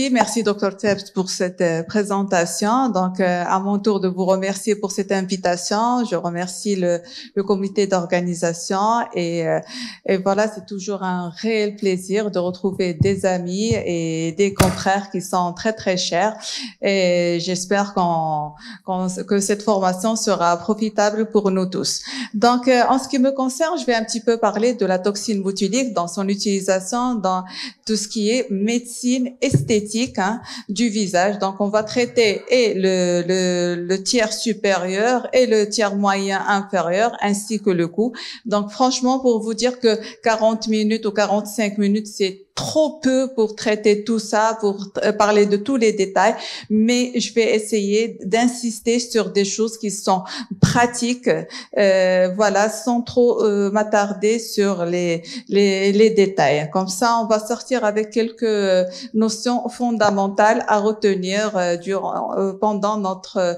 merci Dr Tebs pour cette présentation. Donc, à mon tour de vous remercier pour cette invitation. Je remercie le comité d'organisation et voilà, c'est toujours un réel plaisir de retrouver des amis et des confrères qui sont très très chers. Et j'espère que cette formation sera profitable pour nous tous. Donc, en ce qui me concerne, je vais un petit peu parler de la toxine botulique dans son utilisation dans tout ce qui est médecine esthétique du visage. Donc, on va traiter et le tiers supérieur et le tiers moyen inférieur, ainsi que le cou. Donc, franchement, pour vous dire que 40 minutes ou 45 minutes, c'est trop peu pour traiter tout ça, pour parler de tous les détails, mais je vais essayer d'insister sur des choses qui sont pratiques, voilà, sans trop m'attarder sur les détails. Comme ça, on va sortir avec quelques notions fondamentales à retenir pendant notre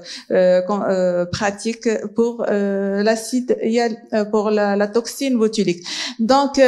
pratique pour l'acide, pour la toxine botulique. Donc,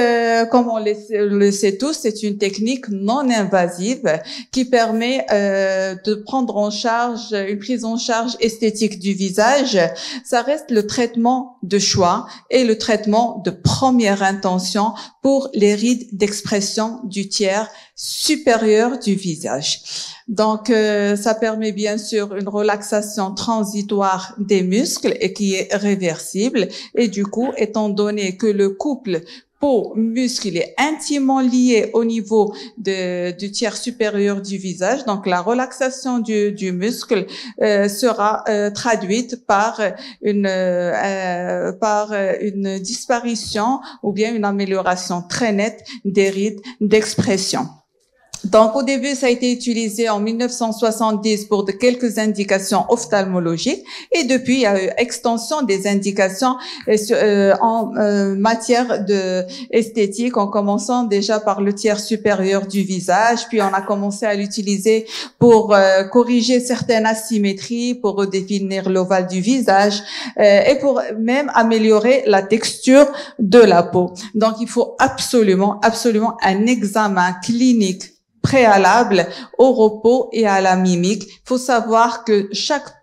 comme on le sait tous, c'est une technique non invasive qui permet de prendre en charge une prise en charge esthétique du visage. Ça reste le traitement de choix et le traitement de première intention pour les rides d'expression du tiers supérieur du visage. Donc, ça permet bien sûr une relaxation transitoire des muscles et qui est réversible. Et du coup, étant donné que le couple peau-muscle est intimement lié au niveau du tiers supérieur du visage. Donc, la relaxation du muscle sera traduite par une disparition ou bien une amélioration très nette des rides d'expression. Donc, au début, ça a été utilisé en 1970 pour de quelques indications ophtalmologiques et depuis, il y a eu extension des indications en matière de esthétique, en commençant déjà par le tiers supérieur du visage, puis on a commencé à l'utiliser pour corriger certaines asymétries, pour redéfinir l'ovale du visage et pour même améliorer la texture de la peau. Donc, il faut absolument un examen clinique préalable au repos et à la mimique. Il faut savoir que chaque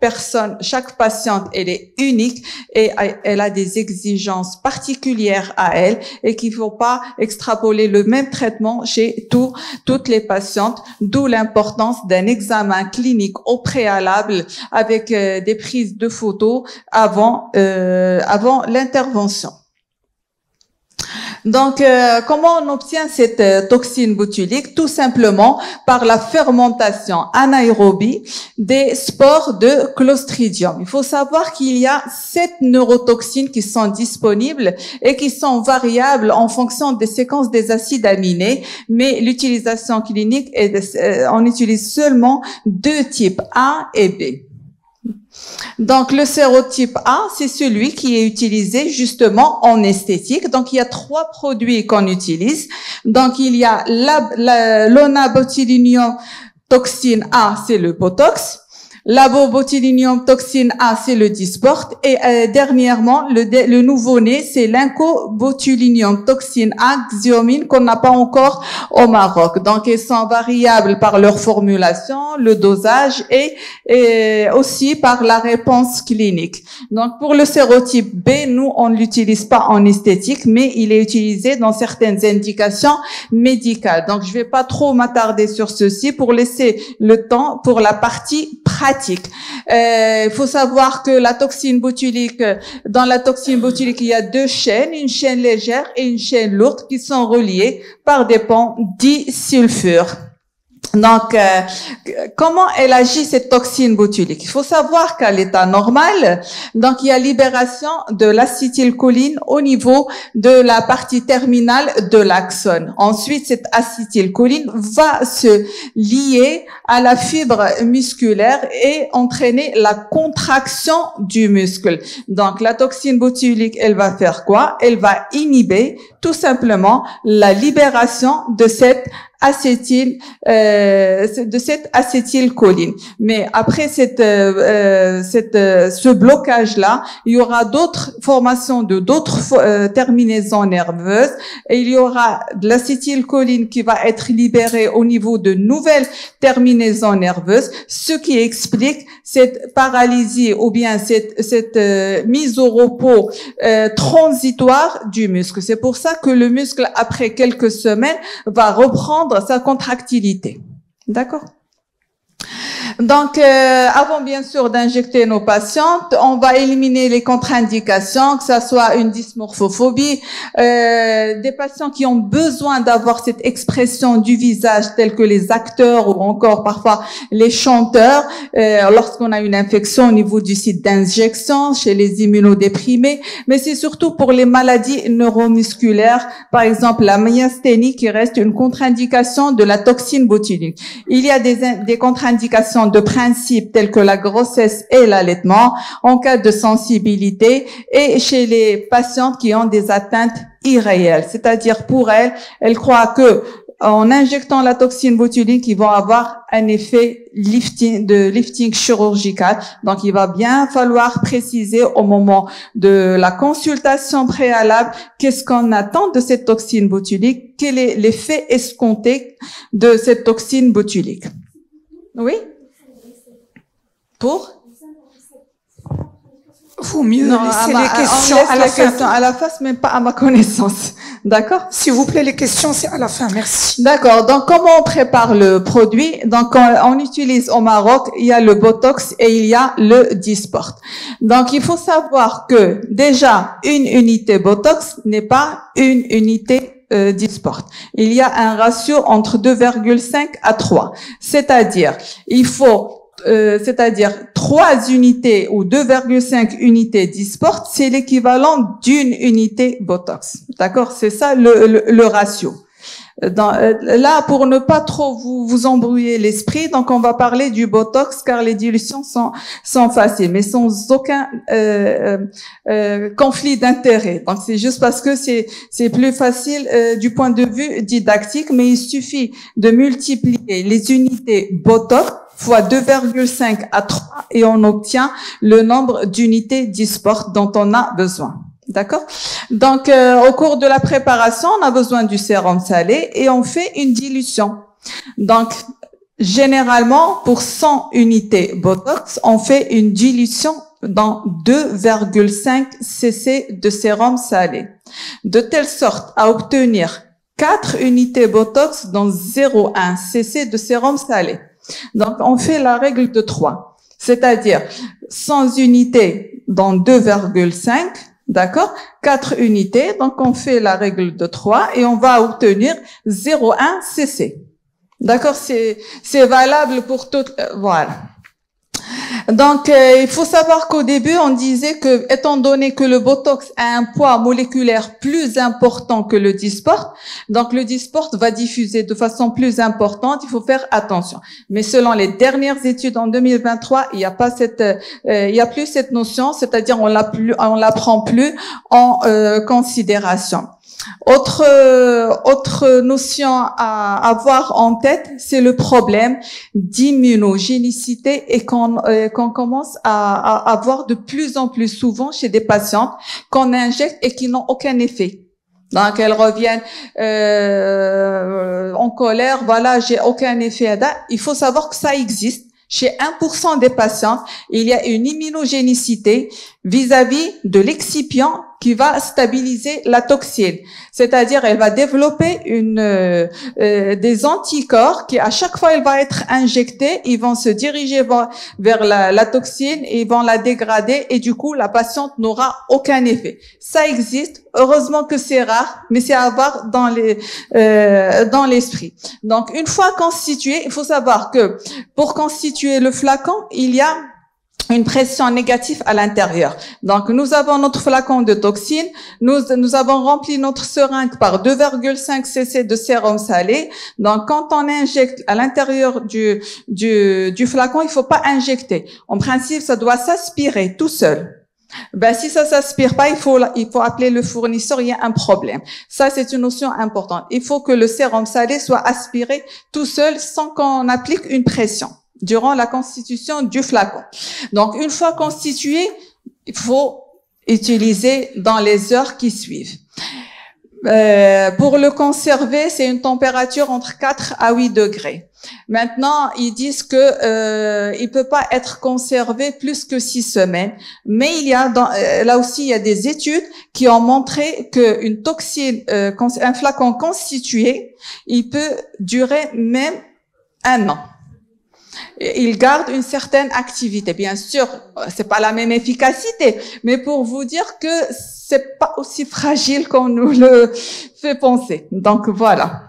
patiente, elle est unique et elle a des exigences particulières à elle et qu'il ne faut pas extrapoler le même traitement chez toutes les patientes, d'où l'importance d'un examen clinique au préalable avec des prises de photos avant l'intervention. Donc, comment on obtient cette toxine botulique? Tout simplement par la fermentation anaérobie des spores de Clostridium. Il faut savoir qu'il y a 7 neurotoxines qui sont disponibles et qui sont variables en fonction des séquences des acides aminés, mais l'utilisation clinique on utilise seulement 2 types, A et B. Donc, le sérotype A, c'est celui qui est utilisé justement en esthétique. Donc, il y a 3 produits qu'on utilise. Donc, il y a l'onabotulinum toxine A, c'est le Botox. L'abobotulinum toxine A, c'est le Dysport. Et dernièrement, le nouveau-né, c'est l'incobotulinum toxine A, Xiomine, qu'on n'a pas encore au Maroc. Donc, ils sont variables par leur formulation, le dosage et aussi par la réponse clinique. Donc, pour le sérotype B, nous, on ne l'utilise pas en esthétique, mais il est utilisé dans certaines indications médicales. Donc, je vais pas trop m'attarder sur ceci pour laisser le temps pour la partie pratique. Il faut savoir que la toxine botulique, dans la toxine botulique, il y a 2 chaînes, une chaîne légère et une chaîne lourde qui sont reliées par des ponts disulfures. Donc, comment elle agit cette toxine botulique? Il faut savoir qu'à l'état normal, donc il y a libération de l'acétylcholine au niveau de la partie terminale de l'axone. Ensuite, cette acétylcholine va se lier à la fibre musculaire et entraîner la contraction du muscle. Donc, la toxine botulique, elle va faire quoi? Elle va inhiber tout simplement la libération de cette acétylcholine. Mais après ce blocage-là, il y aura d'autres formations de d'autres terminaisons nerveuses et il y aura de l'acétylcholine qui va être libérée au niveau de nouvelles terminaisons nerveuses, ce qui explique cette paralysie ou bien cette mise au repos transitoire du muscle. C'est pour ça que le muscle, après quelques semaines, va reprendre sa contractilité. D'accord? Donc, avant bien sûr d'injecter nos patientes, on va éliminer les contre-indications, que ça soit une dysmorphophobie, des patients qui ont besoin d'avoir cette expression du visage, tels que les acteurs ou encore parfois les chanteurs, lorsqu'on a une infection au niveau du site d'injection, chez les immunodéprimés, mais c'est surtout pour les maladies neuromusculaires, par exemple la myasthénie qui reste une contre-indication de la toxine botulique. Il y a des contre-indications de principe tels que la grossesse et l'allaitement en cas de sensibilité et chez les patientes qui ont des atteintes irréelles, c'est-à-dire pour elles croient que en injectant la toxine botulique, ils vont avoir un effet lifting chirurgical. Donc, il va bien falloir préciser au moment de la consultation préalable qu'est-ce qu'on attend de cette toxine botulique, quel est l'effet escompté de cette toxine botulique. Oui? Pour? Vaut mieux laisser les questions à la fin. À la face, mais pas à ma connaissance. D'accord? S'il vous plaît, les questions, c'est à la fin. Merci. D'accord. Donc, comment on prépare le produit? Donc, on utilise au Maroc, il y a le Botox et il y a le Dysport. Donc, il faut savoir que déjà, une unité Botox n'est pas une unité Dysport. Il y a un ratio entre 2,5 à 3. C'est-à-dire, il faut 3 unités ou 2,5 unités Dysport, c'est l'équivalent d'une unité Botox. D'accord? C'est ça le ratio. Là, pour ne pas trop vous embrouiller l'esprit, donc on va parler du Botox car les dilutions sont faciles, mais sans aucun conflit d'intérêt. Donc c'est juste parce que c'est plus facile du point de vue didactique, mais il suffit de multiplier les unités Botox fois 2,5 à 3 et on obtient le nombre d'unités Dysport dont on a besoin. D'accord? Donc, au cours de la préparation, on a besoin du sérum salé et on fait une dilution. Donc, généralement, pour 100 unités Botox, on fait une dilution dans 2,5 cc de sérum salé, de telle sorte à obtenir 4 unités Botox dans 0,1 cc de sérum salé. Donc, on fait la règle de 3, c'est-à-dire 100 unités dans 2,5, d'accord, 4 unités, donc on fait la règle de 3 et on va obtenir 0,1 cc. D'accord, c'est valable pour toutes, voilà. Donc, il faut savoir qu'au début, on disait que, étant donné que le Botox a un poids moléculaire plus important que le Dysport, donc le Dysport va diffuser de façon plus importante, il faut faire attention. Mais selon les dernières études en 2023, il n'y a pas il y a plus cette notion, c'est-à-dire on la prend plus en considération. Autre notion à avoir en tête, c'est le problème d'immunogénicité et qu'on commence à avoir de plus en plus souvent chez des patientes qu'on injecte et qui n'ont aucun effet. Donc elles reviennent en colère, voilà, j'ai aucun effet. Il faut savoir que ça existe. Chez 1% des patients, il y a une immunogénicité vis-à-vis de l'excipient qui va stabiliser la toxine. C'est-à-dire, elle va développer des anticorps qui, à chaque fois, elle va être injectée, ils vont se diriger vers la toxine et ils vont la dégrader et du coup, la patiente n'aura aucun effet. Ça existe. Heureusement que c'est rare, mais c'est à avoir dans l'esprit. Donc, une fois constitué, il faut savoir que pour constituer le flacon, il y a une pression négative à l'intérieur. Donc, nous avons notre flacon de toxine, nous avons rempli notre seringue par 2,5 cc de sérum salé. Donc, quand on injecte à l'intérieur du flacon, il faut pas injecter. En principe, ça doit s'aspirer tout seul. Ben, si ça s'aspire pas, il faut appeler le fournisseur, il y a un problème. Ça, c'est une notion importante. Il faut que le sérum salé soit aspiré tout seul sans qu'on applique une pression durant la constitution du flacon. Donc, une fois constitué, il faut utiliser dans les heures qui suivent. Pour le conserver, c'est une température entre 4 à 8 degrés. Maintenant, ils disent que il peut pas être conservé plus que 6 semaines, mais il y a là aussi il y a des études qui ont montré que une toxine, un flacon constitué, il peut durer même 1 an. Il garde une certaine activité. Bien sûr, c'est pas la même efficacité, mais pour vous dire que c'est pas aussi fragile qu'on nous le fait penser. Donc voilà.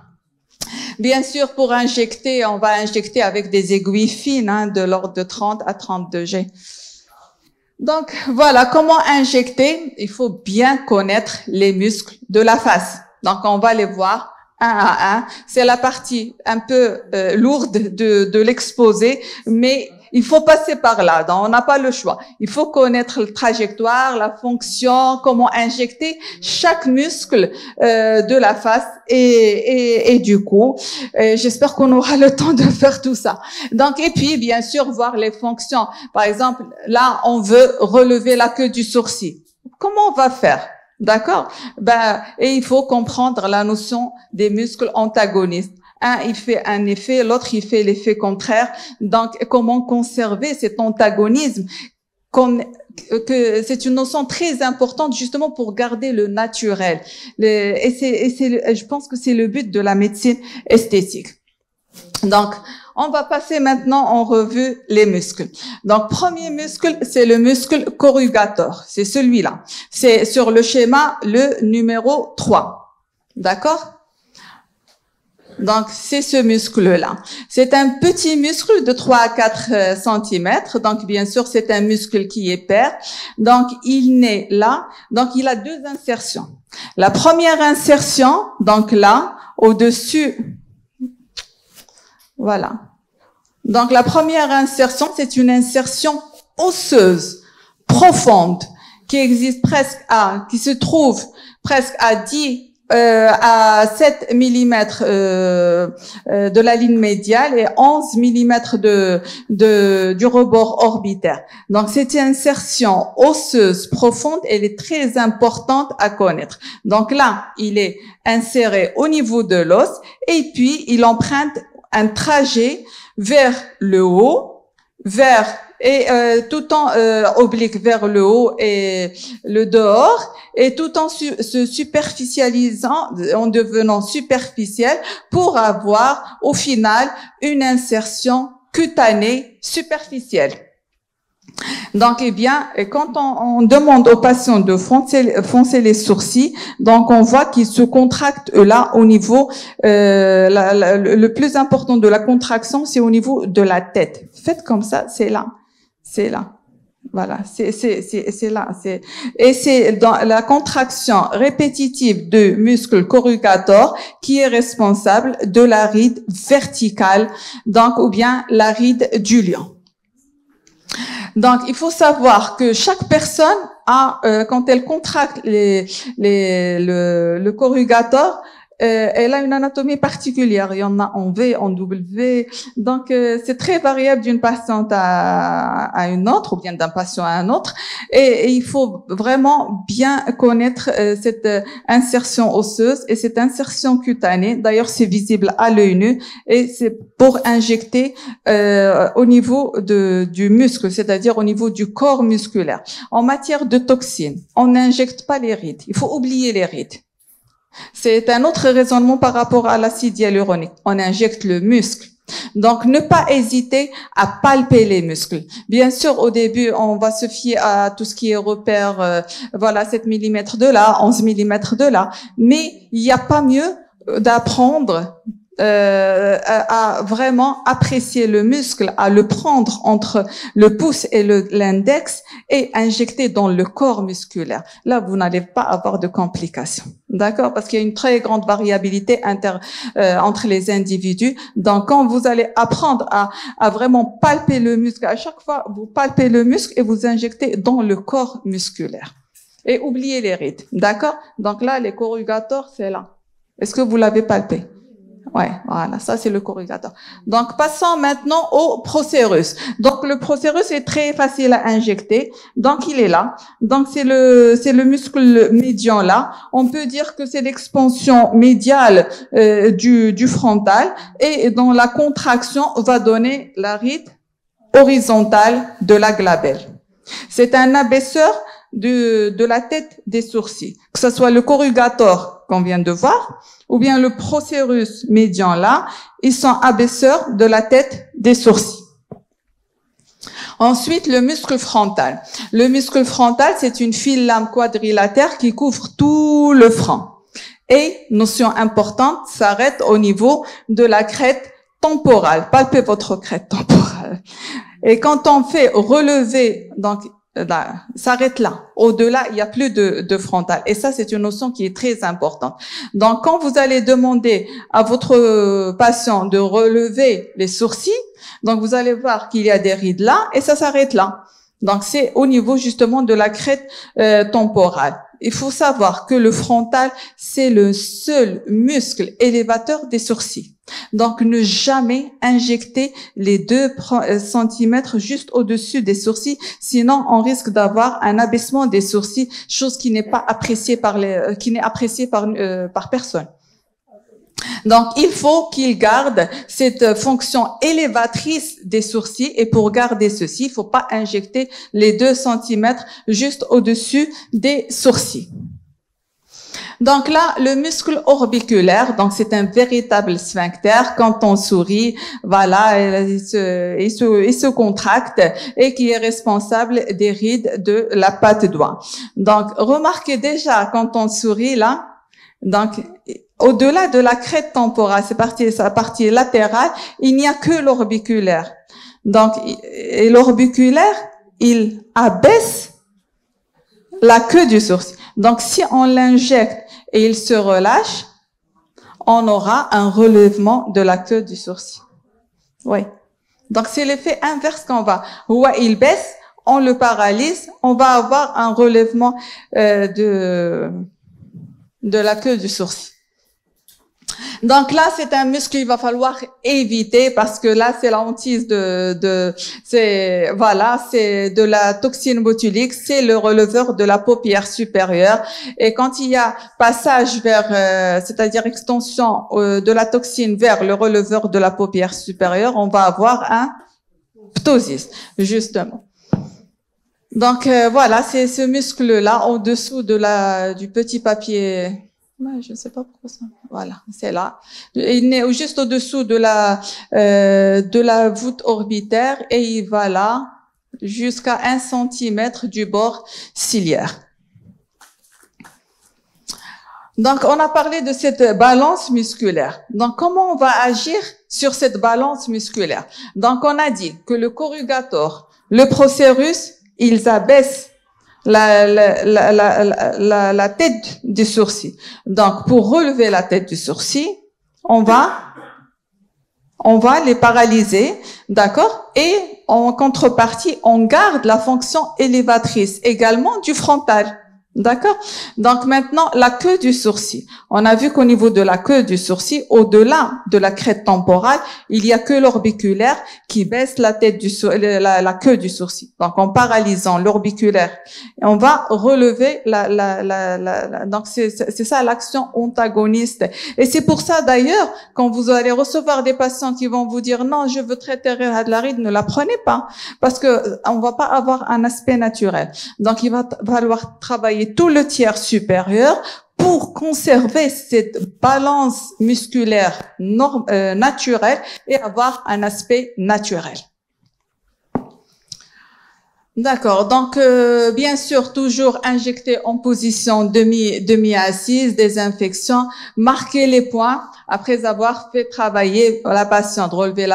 Bien sûr, pour injecter, on va injecter avec des aiguilles fines, de l'ordre de 30 à 32 G. Donc voilà, comment injecter? Il faut bien connaître les muscles de la face. Donc on va les voir un à un. C'est la partie un peu lourde de l'exposé, mais il faut passer par là. Donc, on n'a pas le choix. Il faut connaître la trajectoire, la fonction, comment injecter chaque muscle de la face et du cou. J'espère qu'on aura le temps de faire tout ça. Donc, et puis, bien sûr, voir les fonctions. Par exemple, là, on veut relever la queue du sourcil. Comment on va faire? D'accord? Et il faut comprendre la notion des muscles antagonistes. Un, il fait un effet, l'autre, il fait l'effet contraire. Donc, comment conserver cet antagonisme? Que c'est une notion très importante justement pour garder le naturel. Je pense que c'est le but de la médecine esthétique. Donc, on va passer maintenant en revue les muscles. Donc, premier muscle, c'est le muscle corrugator. C'est celui-là. C'est sur le schéma le numéro 3. D'accord? Donc, c'est ce muscle-là. C'est un petit muscle de 3 à 4 centimètres. Donc, bien sûr, c'est un muscle qui est pair. Donc, il naît là. Donc, il a 2 insertions. La première insertion, donc là, au-dessus. Voilà. Donc, la première insertion, c'est une insertion osseuse, profonde, qui se trouve presque à 10 à 7 mm de la ligne médiale et 11 mm du rebord orbitaire. Donc, cette insertion osseuse profonde, elle est très importante à connaître. Donc là, il est inséré au niveau de l'os et puis il emprunte un trajet vers le haut, tout en oblique vers le haut et le dehors, et tout en se superficialisant, en devenant superficiel, pour avoir au final une insertion cutanée superficielle. Donc, quand on demande aux patients de foncer les sourcils, donc on voit qu'ils se contractent là au niveau, le plus important de la contraction, c'est au niveau de la tête. Faites comme ça, c'est là. Voilà, c'est là. Et c'est dans la contraction répétitive du muscle corrugator qui est responsable de la ride verticale, donc, ou bien la ride du lion. Donc, il faut savoir que chaque personne a, quand elle contracte le corrugator, elle a une anatomie particulière. Il y en a en V, en W. Donc, c'est très variable d'une patiente à une autre, ou bien d'un patient à un autre. Et il faut vraiment bien connaître cette insertion osseuse et cette insertion cutanée. D'ailleurs, c'est visible à l'œil nu et c'est pour injecter au niveau du muscle, c'est-à-dire au niveau du corps musculaire. En matière de toxines, on n'injecte pas les rides. Il faut oublier les rides. C'est un autre raisonnement par rapport à l'acide hyaluronique. On injecte le muscle. Donc, ne pas hésiter à palper les muscles. Bien sûr, au début, on va se fier à tout ce qui est repère, 7 mm de là, 11 mm de là. Mais il n'y a pas mieux d'apprendre à vraiment apprécier le muscle, à le prendre entre le pouce et l'index et injecter dans le corps musculaire. Là, vous n'allez pas avoir de complications. D'accord, parce qu'il y a une très grande variabilité entre les individus. Donc, quand vous allez apprendre à vraiment palper le muscle, à chaque fois, vous palpez le muscle et vous injectez dans le corps musculaire. Et oubliez les rides. D'accord? Donc là, les corrugators, c'est là. Est-ce que vous l'avez palpé? Ouais, voilà, ça c'est le corrugateur. Donc passons maintenant au procérus. Donc le procérus est très facile à injecter. Donc il est là. Donc c'est le muscle médian là. On peut dire que c'est l'expansion médiale du frontal et dans la contraction va donner la ride horizontale de la glabelle. C'est un abaisseur de la tête des sourcils, que ce soit le corrugator qu'on vient de voir, ou bien le procérus médian là, ils sont abaisseurs de la tête des sourcils. Ensuite, le muscle frontal. Le muscle frontal, c'est une file lame quadrilatère qui couvre tout le front. Et, notion importante, s'arrête au niveau de la crête temporale. Palpez votre crête temporale. Et quand on fait relever, donc, s'arrête là. Au-delà, il n'y a plus de frontal. Et ça, c'est une notion qui est très importante. Donc, quand vous allez demander à votre patient de relever les sourcils, donc vous allez voir qu'il y a des rides là et ça s'arrête là. Donc, c'est au niveau justement de la crête temporale. Il faut savoir que le frontal, c'est le seul muscle élévateur des sourcils. Donc, ne jamais injecter les 2 centimètres juste au-dessus des sourcils, sinon on risque d'avoir un abaissement des sourcils, chose qui n'est pas appréciée par personne. Donc, il faut qu'il garde cette fonction élévatrice des sourcils et pour garder ceci, il faut pas injecter les 2 centimètres juste au-dessus des sourcils. Donc là, le muscle orbiculaire, donc c'est un véritable sphincter. Quand on sourit, voilà, il se contracte et qui est responsable des rides de la patte doigt. Donc, remarquez déjà quand on sourit là, donc au-delà de la crête temporale, sa partie latérale, il n'y a que l'orbiculaire. Donc, et l'orbiculaire, il abaisse la queue du sourcil. Donc, si on l'injecte et il se relâche, on aura un relèvement de la queue du sourcil. Oui. Donc, c'est l'effet inverse qu'on va. Ouais, il baisse, on le paralyse, on va avoir un relèvement de la queue du sourcil. Donc là, c'est un muscle qu'il va falloir éviter parce que là, c'est la hantise c'est de la toxine botulique, c'est le releveur de la paupière supérieure. Et quand il y a passage vers, c'est-à-dire extension de la toxine vers le releveur de la paupière supérieure, on va avoir un ptosis, justement. Donc voilà, c'est ce muscle-là au dessous du petit papier. Je ne sais pas pourquoi ça. Voilà, c'est là. Il est juste au-dessous de la voûte orbitaire et il va là jusqu'à 1 centimètre du bord ciliaire. Donc, on a parlé de cette balance musculaire. Donc, comment on va agir sur cette balance musculaire? Donc, on a dit que le corrugator, le procérus, ils abaissent la tête du sourcil. Donc, pour relever la tête du sourcil, on va les paralyser, d'accord? Et en contrepartie, on garde la fonction élévatrice également du frontal. D'accord? Donc maintenant, la queue du sourcil. On a vu qu'au niveau de la queue du sourcil, au-delà de la crête temporale, il y a que l'orbiculaire qui baisse la tête la queue du sourcil. Donc en paralysant l'orbiculaire, on va relever donc c'est ça l'action antagoniste. Et c'est pour ça d'ailleurs, quand vous allez recevoir des patients qui vont vous dire non, je veux traiter la ride, ne la prenez pas parce que on va pas avoir un aspect naturel. Donc il va falloir travailler tout le tiers supérieur pour conserver cette balance musculaire naturelle et avoir un aspect naturel. D'accord. Donc, bien sûr, toujours injecter en position demi-assise, désinfection, marquer les points après avoir fait travailler la patiente, relever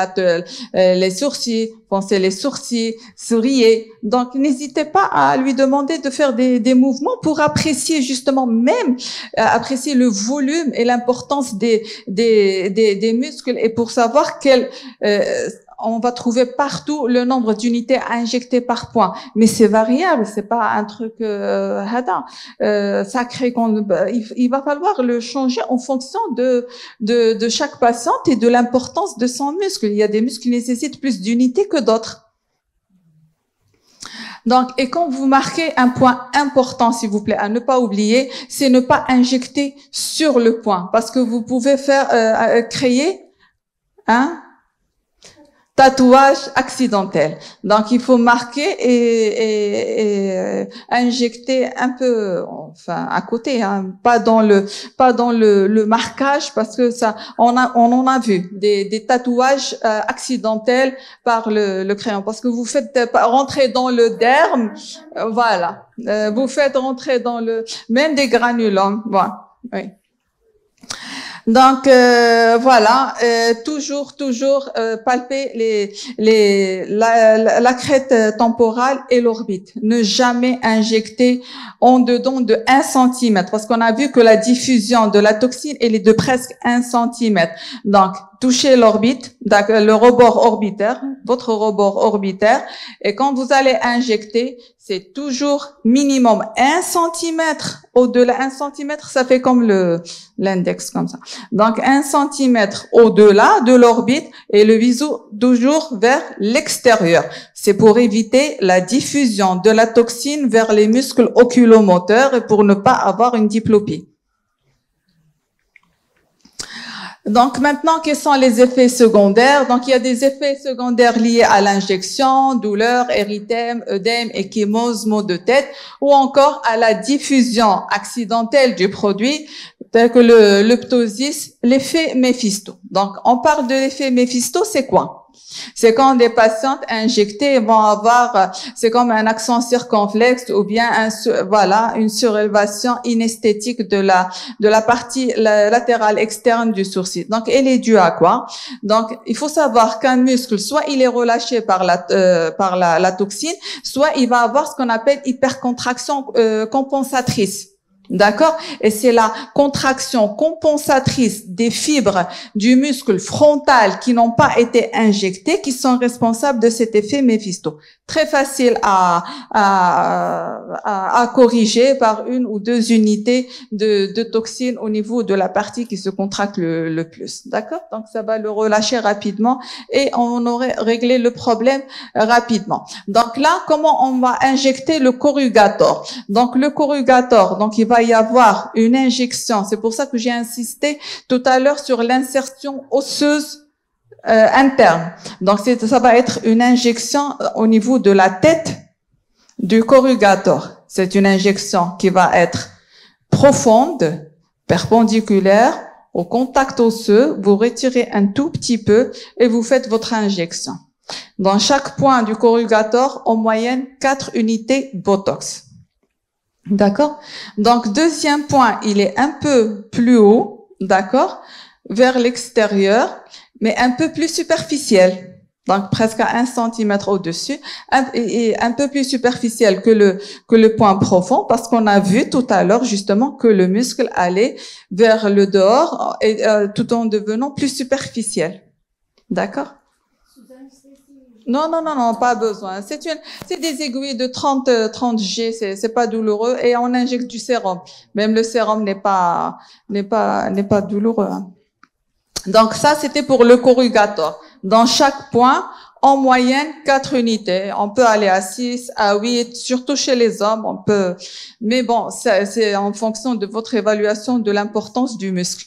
les sourcils, poncer les sourcils, souriez. Donc, n'hésitez pas à lui demander de faire des mouvements pour apprécier justement même apprécier le volume et l'importance des muscles et pour savoir on va trouver partout le nombre d'unités à injecter par point, mais c'est variable, c'est pas un truc sacré il va falloir le changer en fonction de chaque patiente et de l'importance de son muscle. Il y a des muscles qui nécessitent plus d'unités que d'autres. Donc, et quand vous marquez un point important, s'il vous plaît, à ne pas oublier, c'est ne pas injecter sur le point, parce que vous pouvez créer tatouage accidentel. Donc, il faut marquer et injecter un peu, enfin, à côté, pas dans le marquage, parce que ça, on en a vu des tatouages accidentels par le crayon, parce que vous faites rentrer dans le derme, voilà, vous faites rentrer dans même des granulums, voilà, oui. Donc voilà, toujours palper la crête temporale et l'orbite. Ne jamais injecter en dedans de 1 centimètre, parce qu'on a vu que la diffusion de la toxine elle est de presque 1 centimètre. Donc touchez l'orbite, le rebord orbitaire, votre rebord orbitaire, et quand vous allez injecter, c'est toujours minimum 1 centimètre. Au-delà 1 centimètre, ça fait comme l'index comme ça. Donc 1 centimètre au-delà de l'orbite et le visou toujours vers l'extérieur. C'est pour éviter la diffusion de la toxine vers les muscles oculomoteurs et pour ne pas avoir une diplopie. Donc maintenant, quels sont les effets secondaires? Donc il y a des effets secondaires liés à l'injection, douleur, érythème, œdème, échymose, maux de tête, ou encore à la diffusion accidentelle du produit, tel que le ptosis, l'effet Méphisto. Donc on parle de l'effet Méphisto, c'est quoi? C'est quand des patientes injectées vont avoir, c'est comme un accent circonflexe ou bien une surélévation inesthétique de la partie latérale externe du sourcil. Donc, elle est due à quoi? Donc, il faut savoir qu'un muscle, soit il est relâché par la toxine, soit il va avoir ce qu'on appelle hypercontraction compensatrice. D'accord? Et c'est la contraction compensatrice des fibres du muscle frontal qui n'ont pas été injectées qui sont responsables de cet effet Méphisto. Très facile à corriger par 1 ou 2 unités de toxines au niveau de la partie qui se contracte le plus. D'accord? Donc ça va le relâcher rapidement et on aurait réglé le problème rapidement. Donc là, comment on va injecter le corrugator? Donc le corrugator, donc il va y avoir une injection. C'est pour ça que j'ai insisté tout à l'heure sur l'insertion osseuse interne. Donc ça va être une injection au niveau de la tête du corrugator. C'est une injection qui va être profonde, perpendiculaire, au contact osseux. Vous retirez un tout petit peu et vous faites votre injection. Dans chaque point du corrugator, en moyenne 4 unités Botox. D'accord? Donc, deuxième point, il est un peu plus haut, d'accord? Vers l'extérieur, mais un peu plus superficiel. Donc, presque à 1 centimètre au-dessus, et un peu plus superficiel que le point profond, parce qu'on a vu tout à l'heure, justement, que le muscle allait vers le dehors, et, tout en devenant plus superficiel. D'accord? Non, pas besoin. C'est des aiguilles de 30 G, c'est pas douloureux et on injecte du sérum. Même le sérum n'est pas douloureux. Donc ça, c'était pour le corrugator. Dans chaque point, en moyenne, 4 unités. On peut aller à 6, à 8, surtout chez les hommes, on peut. Mais bon, c'est en fonction de votre évaluation de l'importance du muscle.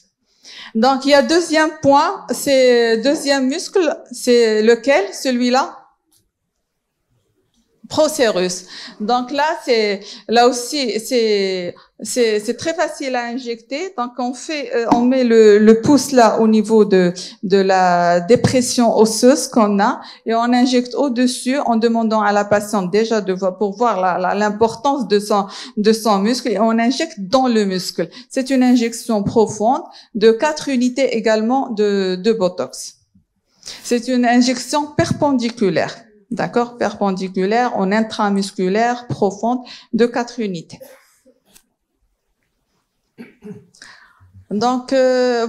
Donc, il y a deuxième point, deuxième muscle, c'est lequel, celui-là? Procerus. Donc là aussi c'est très facile à injecter. Donc on met le pouce là au niveau de la dépression osseuse qu'on a et on injecte au-dessus en demandant à la patiente déjà pour voir l'importance de son muscle et on injecte dans le muscle. C'est une injection profonde de 4 unités également de Botox. C'est une injection perpendiculaire. D'accord, perpendiculaire, en intramusculaire, profonde, de 4 unités. Donc,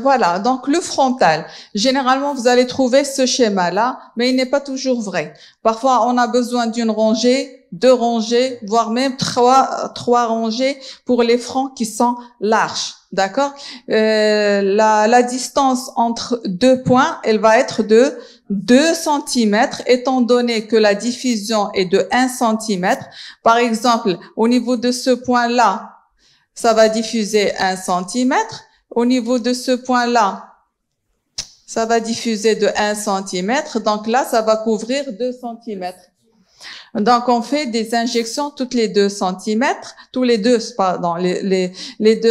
voilà. Donc, le frontal. Généralement, vous allez trouver ce schéma-là, mais il n'est pas toujours vrai. Parfois, on a besoin d'une rangée, 2 rangées, voire même 3 rangées pour les fronts qui sont larges. D'accord? La distance entre 2 points, elle va être de 2 cm, étant donné que la diffusion est de 1 cm. Par exemple, au niveau de ce point-là, ça va diffuser 1 cm. Au niveau de ce point-là, ça va diffuser de 1 cm. Donc là, ça va couvrir 2 cm. Donc, on fait des injections toutes les 2 cm, les 2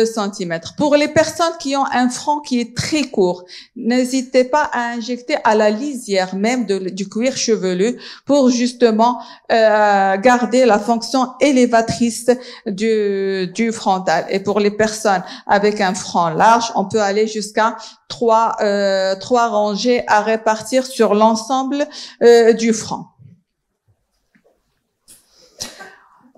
cm. Pour les personnes qui ont un front qui est très court, n'hésitez pas à injecter à la lisière même du cuir chevelu pour justement garder la fonction élévatrice du frontal. Et pour les personnes avec un front large, on peut aller jusqu'à 3 rangées à répartir sur l'ensemble du front.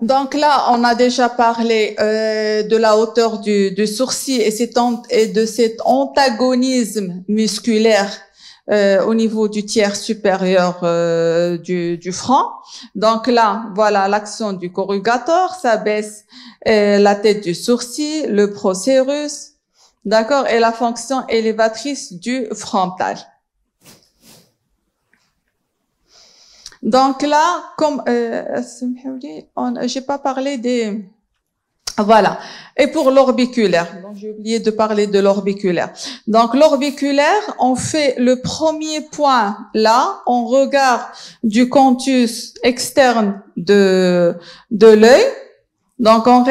Donc là, on a déjà parlé de la hauteur du sourcil et de cet antagonisme musculaire au niveau du tiers supérieur du front. Donc là, voilà l'action du corrugator, ça baisse la tête du sourcil, le procérus, d'accord, et la fonction élévatrice du frontal. Donc là, comme j'ai pas parlé des voilà. Et pour l'orbiculaire, donc j'ai oublié de parler de l'orbiculaire. Donc l'orbiculaire, on fait le premier point là, on regarde du canthus externe de l'œil. Donc on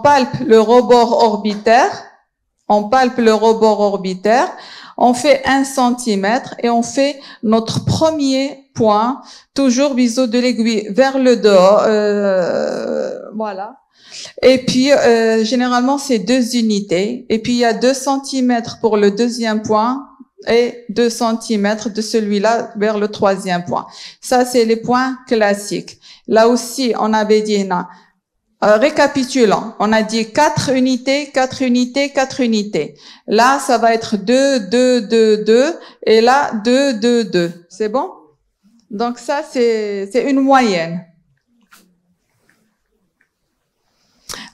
palpe le rebord orbitaire, on fait 1 cm et on fait notre premier point, toujours biseau de l'aiguille vers le dehors, voilà. Et puis, généralement, c'est 2 unités. Et puis, il y a 2 cm pour le deuxième point et 2 cm de celui-là vers le troisième point. Ça, c'est les points classiques. Là aussi, on avait dit, récapitulant, on a dit 4 unités, 4 unités, 4 unités. Là, ça va être 2, 2, 2, 2. Et là, 2, 2, 2. C'est bon? Donc ça, c'est une moyenne.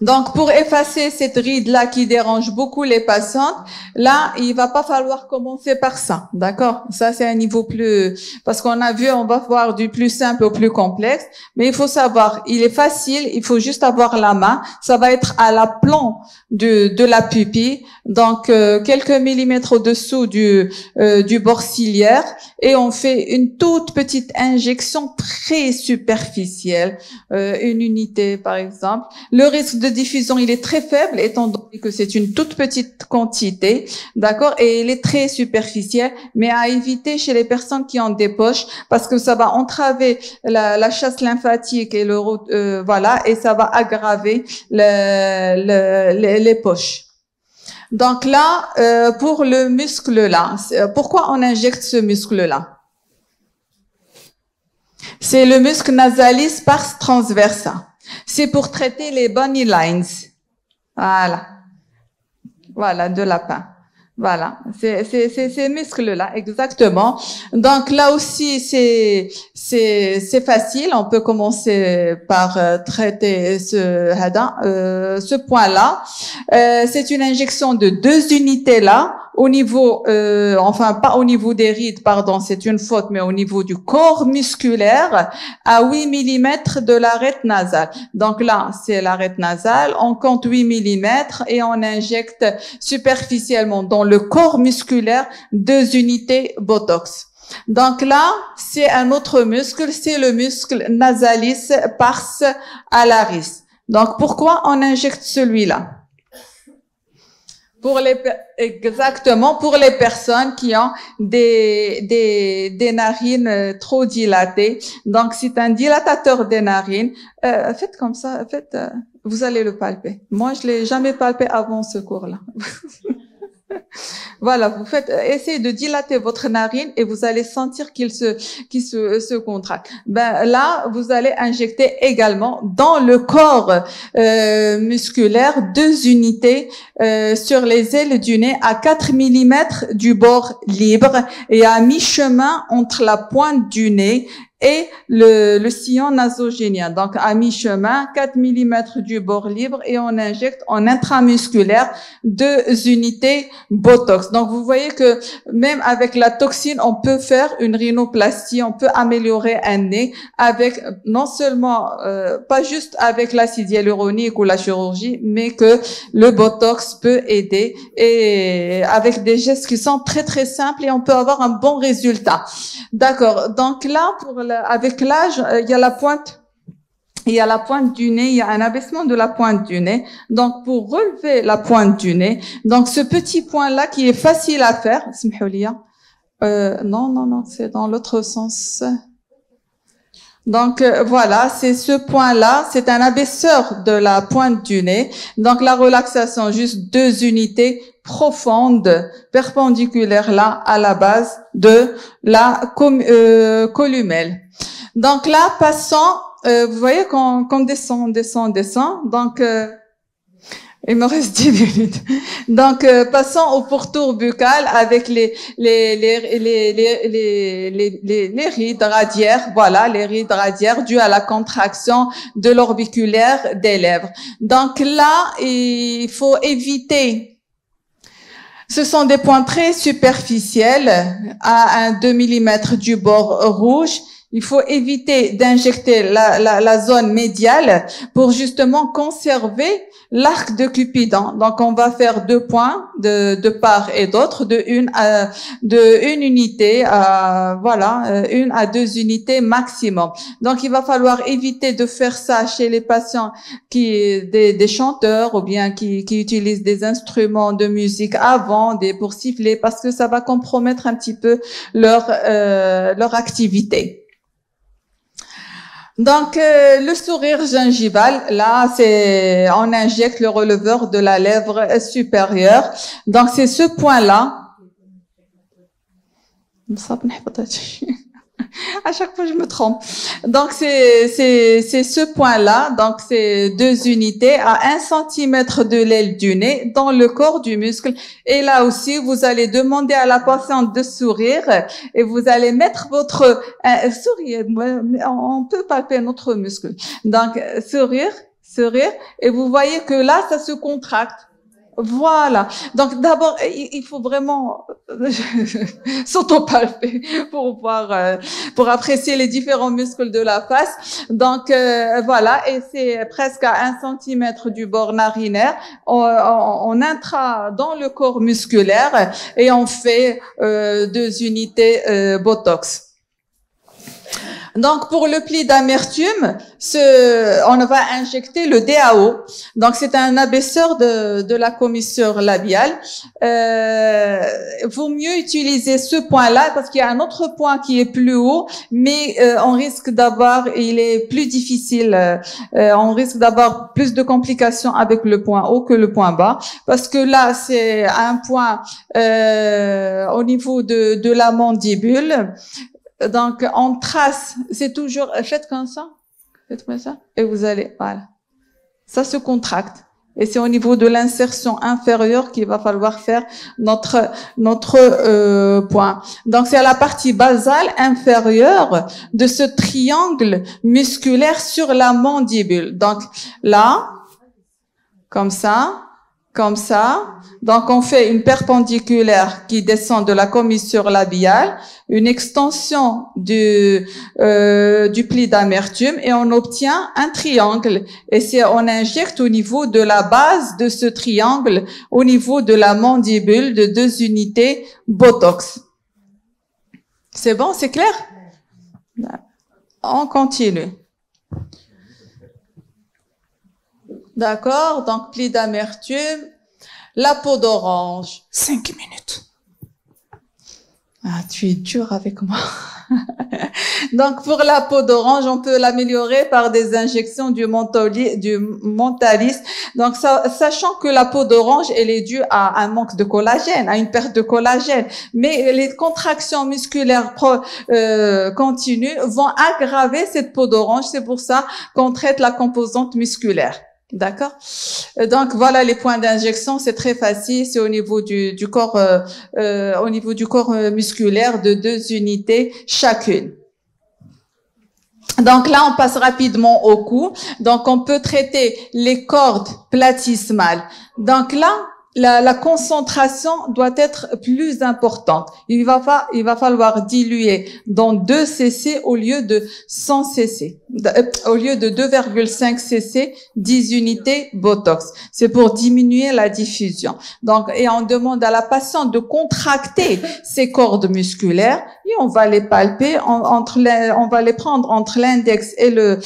Donc, pour effacer cette ride-là qui dérange beaucoup les patientes, là, il va pas falloir commencer par ça, d'accord? Ça, c'est un niveau plus... Parce qu'on a vu, on va voir du plus simple au plus complexe, mais il faut savoir, il est facile, il faut juste avoir la main. Ça va être à l'aplomb de la pupille, donc quelques millimètres au-dessous du bord ciliaire, et on fait une toute petite injection très superficielle, une unité par exemple. Le risque de diffusion, il est très faible, étant donné que c'est une toute petite quantité, d'accord, et il est très superficiel, mais à éviter chez les personnes qui ont des poches, parce que ça va entraver la chasse lymphatique et voilà, et ça va aggraver les poches. Donc là, pour le muscle là, pourquoi on injecte ce muscle là? C'est le muscle nasalis pars transversa. C'est pour traiter les bunny lines. Voilà. Voilà, de lapin. Voilà. C'est ces muscles-là, exactement. Donc là aussi, c'est facile. On peut commencer par traiter ce point-là. C'est une injection de 2 unités là. Au niveau, enfin pas au niveau des rides, pardon, c'est une faute, mais au niveau du corps musculaire, à 8 mm de l'arête nasale. Donc là, c'est l'arête nasale, on compte 8 mm et on injecte superficiellement dans le corps musculaire 2 unités Botox. Donc là, c'est un autre muscle, c'est le muscle nasalis pars alaris. Donc pourquoi on injecte celui-là? Exactement pour les personnes qui ont des narines trop dilatées. Donc c'est un dilatateur des narines. Faites comme ça, vous allez le palper. Moi je l'ai jamais palpé avant ce cours-là. Voilà, essayez de dilater votre narine et vous allez sentir qu'il se contracte. Ben là, vous allez injecter également dans le corps musculaire 2 unités sur les ailes du nez à 4 mm du bord libre et à mi-chemin entre la pointe du nez et le sillon nasogénien. Donc, à mi-chemin, 4 mm du bord libre et on injecte en intramusculaire 2 unités Botox. Donc, vous voyez que même avec la toxine, on peut faire une rhinoplastie, on peut améliorer un nez avec non seulement, pas juste avec l'acide hyaluronique ou la chirurgie, mais que le Botox peut aider et avec des gestes qui sont très, très simples et on peut avoir un bon résultat. D'accord. Donc là, avec l'âge, il y a la pointe du nez, il y a un abaissement de la pointe du nez. Donc, pour relever la pointe du nez, donc ce petit point-là qui est facile à faire, non, c'est dans l'autre sens. Donc, voilà, c'est ce point-là, c'est un abaisseur de la pointe du nez. Donc, la relaxation, juste 2 unités profondes, perpendiculaires là, à la base de la columelle. Donc là, passons, vous voyez qu'on descend. Donc, il me reste 10 minutes. Donc, passons au pourtour buccal avec les rides radiaires. Voilà, les rides radiaires dues à la contraction de l'orbiculaire des lèvres. Donc là, il faut éviter. Ce sont des points très superficiels à 2 mm du bord rouge. Il faut éviter d'injecter la zone médiale pour justement conserver l'arc de Cupidon. Donc, on va faire 2 points de part et d'autre, de une unité à, 1 à 2 unités maximum. Donc, il va falloir éviter de faire ça chez les patients des chanteurs ou bien qui utilisent des instruments de musique avant, pour siffler, parce que ça va compromettre un petit peu leur activité. Donc, le sourire gingival, là, on injecte le releveur de la lèvre supérieure. Donc, c'est ce point-là. À chaque fois, je me trompe. Donc, c'est ce point-là. Donc, c'est 2 unités à 1 cm de l'aile du nez dans le corps du muscle. Et là aussi, vous allez demander à la patiente de sourire et vous allez mettre votre sourire. On peut palper notre muscle. Donc, sourire. Et vous voyez que là, ça se contracte. Voilà. Donc d'abord, il faut vraiment s'auto-palper pour apprécier les différents muscles de la face. Donc voilà, et c'est presque à 1 cm du bord narinaire. On intra dans le corps musculaire et on fait 2 unités Botox. Donc, pour le pli d'amertume, on va injecter le DAO. Donc, c'est un abaisseur de la commissure labiale. Vaut mieux utiliser ce point-là parce qu'il y a un autre point qui est plus haut, mais on risque il est plus difficile. On risque d'avoir plus de complications avec le point haut que le point bas parce que là, c'est un point au niveau de la mandibule. Donc, on trace, c'est toujours, faites comme ça, et vous allez, voilà. Ça se contracte. Et c'est au niveau de l'insertion inférieure qu'il va falloir faire notre point. Donc, c'est à la partie basale inférieure de ce triangle musculaire sur la mandibule. Donc, là, comme ça. Donc, on fait une perpendiculaire qui descend de la commissure labiale, une extension du pli d'amertume et on obtient un triangle. Et on injecte au niveau de la base de ce triangle, au niveau de la mandibule de 2 unités Botox. C'est bon, c'est clair? On continue. D'accord, donc pli d'amertume, la peau d'orange. 5 minutes. Ah, tu es dur avec moi. Donc, pour la peau d'orange, on peut l'améliorer par des injections du Montalis. Donc, sachant que la peau d'orange, elle est due à un manque de collagène, à une perte de collagène. Mais les contractions musculaires continues vont aggraver cette peau d'orange. C'est pour ça qu'on traite la composante musculaire. D'accord. Donc voilà les points d'injection, c'est très facile, c'est au niveau du corps, au niveau du corps musculaire de 2 unités chacune. Donc là, on passe rapidement au cou. Donc on peut traiter les cordes platysmales. Donc là, la concentration doit être plus importante. Il va falloir diluer dans 2 cc au lieu de 100 cc, au lieu de 2,5 cc, 10 unités Botox. C'est pour diminuer la diffusion. Donc, et on demande à la patiente de contracter ses cordes musculaires et on va les palper on va les prendre entre l'index et le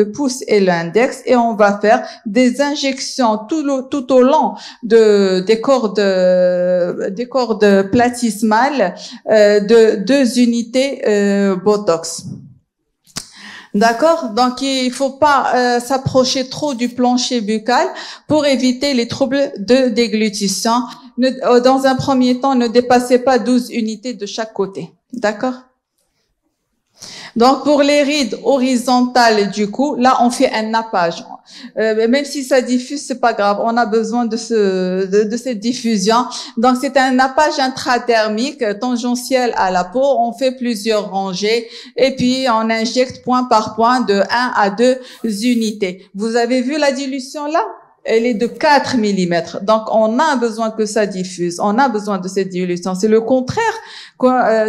pouce et l'index et on va faire des injections tout au long des cordes platysmales de 2 unités Botox. D'accord? Donc, il faut pas s'approcher trop du plancher buccal pour éviter les troubles de déglutition. Dans un premier temps, ne dépassez pas 12 unités de chaque côté. D'accord? Donc, pour les rides horizontales du cou, là, on fait un nappage. Même si ça diffuse, c'est pas grave. On a besoin de cette diffusion. Donc, c'est un nappage intradermique, tangentiel à la peau. On fait plusieurs rangées et puis on injecte point par point de 1 à 2 unités. Vous avez vu la dilution là? Elle est de 4 mm. Donc, on a besoin que ça diffuse. On a besoin de cette dilution. C'est le contraire.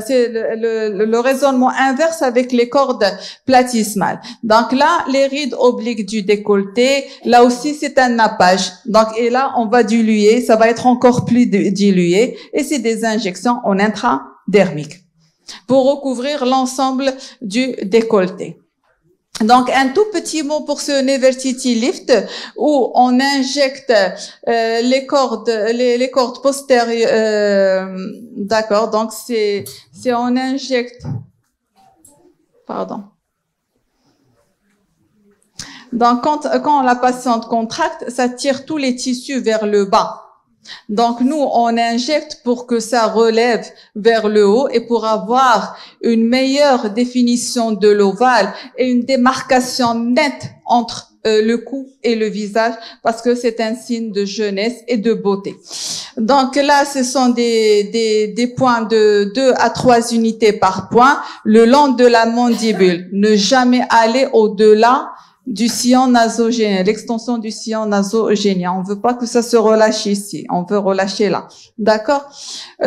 C'est le raisonnement inverse avec les cordes platysmales. Donc là, les rides obliques du décolleté, là aussi, c'est un nappage. Donc, et là, on va diluer. Ça va être encore plus dilué. Et c'est des injections en intradermique pour recouvrir l'ensemble du décolleté. Donc, un tout petit mot pour ce Nefertiti Lift où on injecte les cordes postérieures. D'accord. Donc, c'est on injecte. Pardon. Donc, quand la patiente contracte, ça tire tous les tissus vers le bas. Donc, nous, on injecte pour que ça relève vers le haut et pour avoir une meilleure définition de l'ovale et une démarcation nette entre le cou et le visage parce que c'est un signe de jeunesse et de beauté. Donc là, ce sont des points de 2 à 3 unités par point le long de la mandibule. Ne jamais aller au-delà du sillon nasogénien, l'extension du sillon nasogénien. On veut pas que ça se relâche ici. On veut relâcher là. D'accord?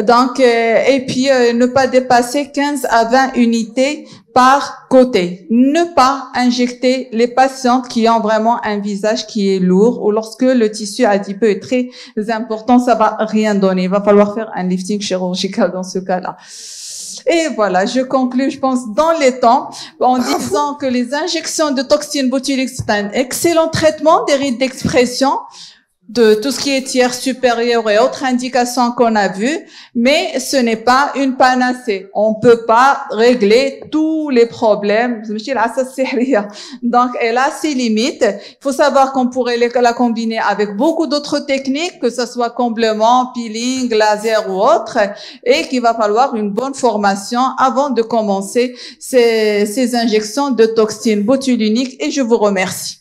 Donc, et puis, ne pas dépasser 15 à 20 unités par côté. Ne pas injecter les patientes qui ont vraiment un visage qui est lourd ou lorsque le tissu adipeux est très important, ça va rien donner. Il va falloir faire un lifting chirurgical dans ce cas-là. Et voilà, je conclue, je pense, dans les temps, en disant que les injections de toxine botulique, c'est un excellent traitement des rides d'expression, de tout ce qui est tiers supérieur et autres indications qu'on a vues, mais ce n'est pas une panacée. On peut pas régler tous les problèmes. Donc, elle a ses limites. Il faut savoir qu'on pourrait la combiner avec beaucoup d'autres techniques, que ce soit comblement, peeling, laser ou autre, et qu'il va falloir une bonne formation avant de commencer ces injections de toxine botulique. Et je vous remercie.